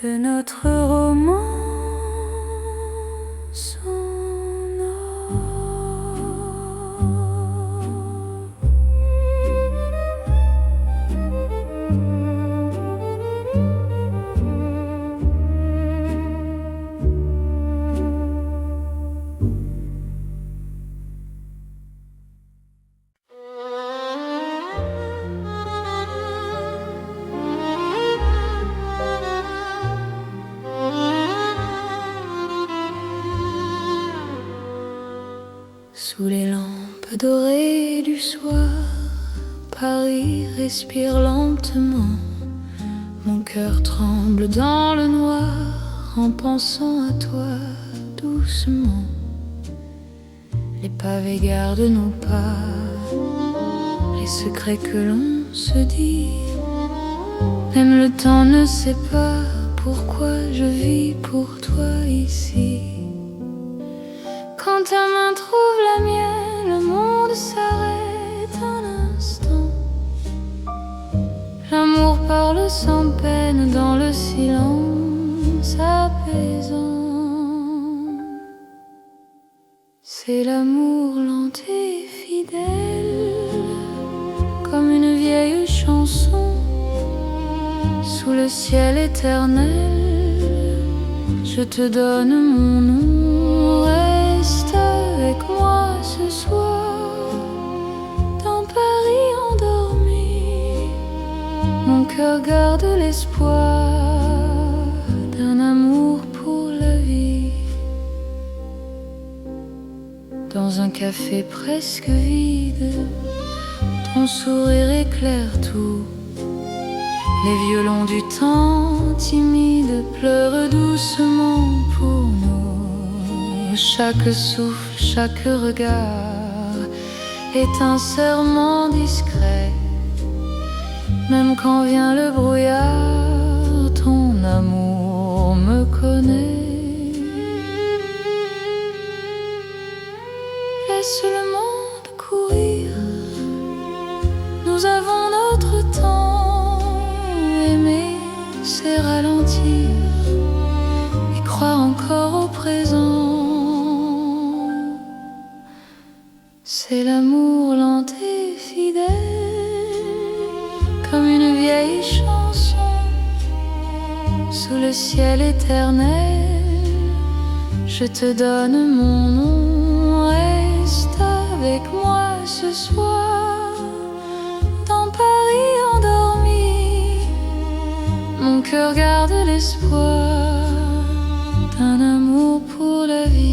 de notre romance. Sous les lampes dorées du soir, Paris respire lentement. Mon cœur tremble dans le noir en pensant à toi doucement. Les pavés gardent nos pas, les secrets que l'on se dit. Même le temps ne sait pas pourquoi je vis pour toi ici. Quand ta main trouve la mienne, le monde s'arrête un instant. L'amour parle sans peine dans le silence apaisant. C'est l'amour lent et fidèle, comme une vieille chanson. Sous le ciel éternel, je te donne mon nom. Reste avec moi ce soir, dans Paris endormi. Mon cœur garde l'espoir d'un amour pour la vie. Dans un café presque vide, ton sourire éclaire tout. Les violons du temps timide pleurent doucement pour nous. Chaque souffle, chaque regard est un serment discret. Même quand vient le brouillard, ton amour me connaît. Laisse le monde courir, nous avons notre temps. Aimer, c'est ralentir et croire encore au présent. C'est l'amour lent et fidèle, comme une vieille chanson. Sous le ciel éternel, je te donne mon nom. Reste avec moi ce soir, cœur garde l'espoir d'un amour pour la vie.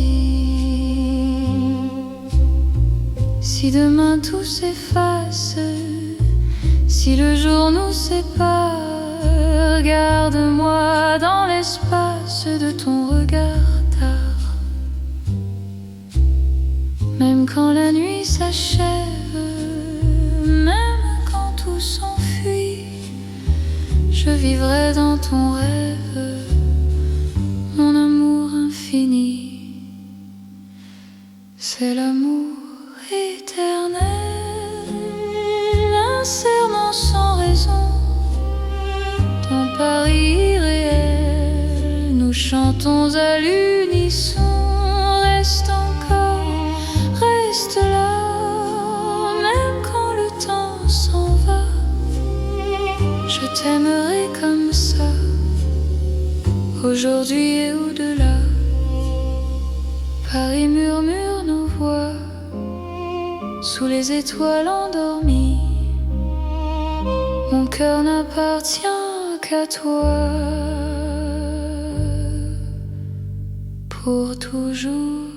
Si demain tout s'efface, si le jour nous sépare, garde-moi dans l'espace de ton regard tard. Même quand la nuit s'achève, même quand tout s'enfuit, je vivrai dans ton rêve, mon amour infini. C'est l'amour éternel, un serment sans raison, ton pari irréel. Nous chantons à l'unisson. Reste encore, reste là, même quand le temps s'en va. Je t'aimerai comme ça, aujourd'hui et au-delà. Paris murmure nos voix sous les étoiles endormies. Mon cœur n'appartient qu'à toi, pour toujours,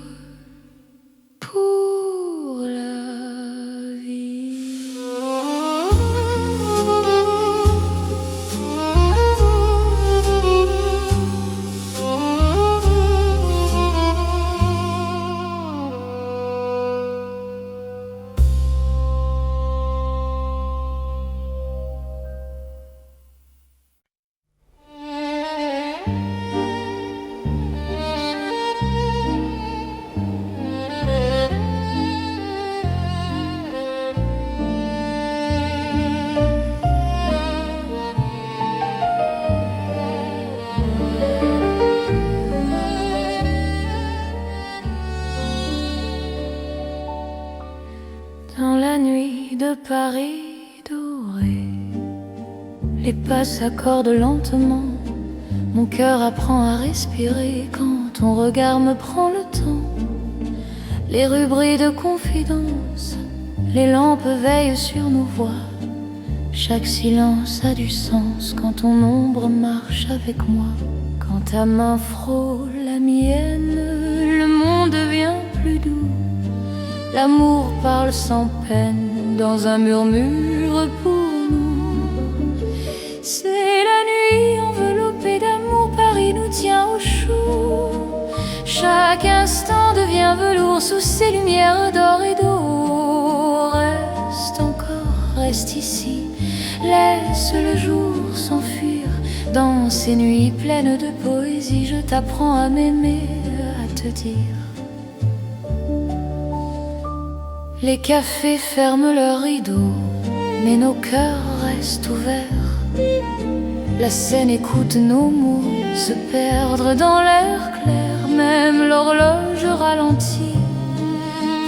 pour la vie. Dans la nuit de Paris doré, les pas s'accordent lentement. Mon cœur apprend à respirer quand ton regard me prend le temps. Les rues brillent de confidence, les lampes veillent sur nos voix. Chaque silence a du sens quand ton ombre marche avec moi. Quand ta main frôle la mienne, le monde devient plus doux. L'amour parle sans peine dans un murmure pour nous. C'est la nuit enveloppée d'amour, Paris nous tient au chaud. Chaque instant devient velours sous ces lumières d'or et d'eau. Reste encore, reste ici, laisse le jour s'enfuir. Dans ces nuits pleines de poésie, je t'apprends à m'aimer, à te dire. Les cafés ferment leurs rideaux, mais nos cœurs restent ouverts. La scène écoute nos mots se perdre dans l'air clair. Même l'horloge ralentit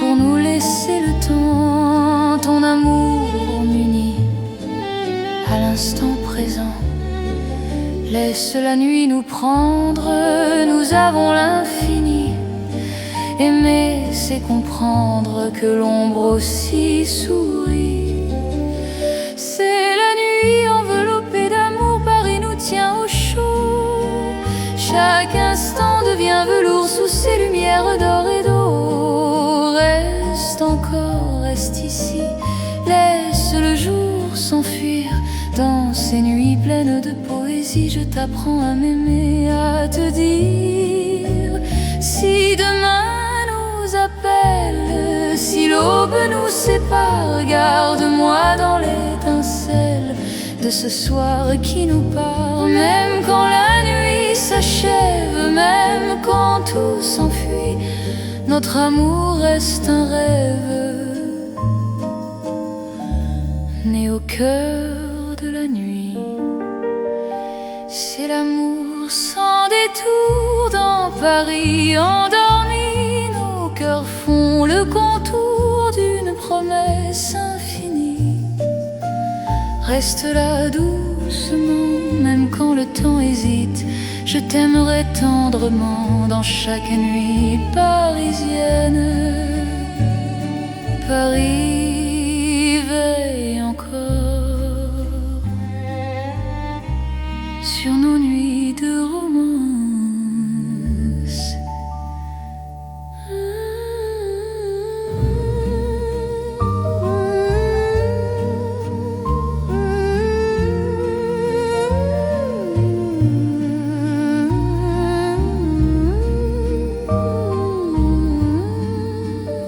pour nous laisser le temps. Ton amour m'unit à l'instant présent. Laisse la nuit nous prendre, nous avons l'infini. Aimer, c'est comprendre que l'ombre aussi sourit. C'est la nuit enveloppée d'amour, Paris nous tient au chaud. Chaque instant devient velours sous ces lumières d'or et d'eau. Reste encore, reste ici, laisse le jour s'enfuir. Dans ces nuits pleines de poésie, je t'apprends à m'aimer, à te dire. Si demain appelle, si l'aube nous sépare, garde-moi dans l'étincelle de ce soir qui nous part. Même quand la nuit s'achève, même quand tout s'enfuit, notre amour reste un rêve né au cœur de la nuit. C'est l'amour sans détour dans Paris endormi. Cœurs font le contour d'une promesse infinie. Reste là doucement, même quand le temps hésite. Je t'aimerai tendrement dans chaque nuit parisienne. Paris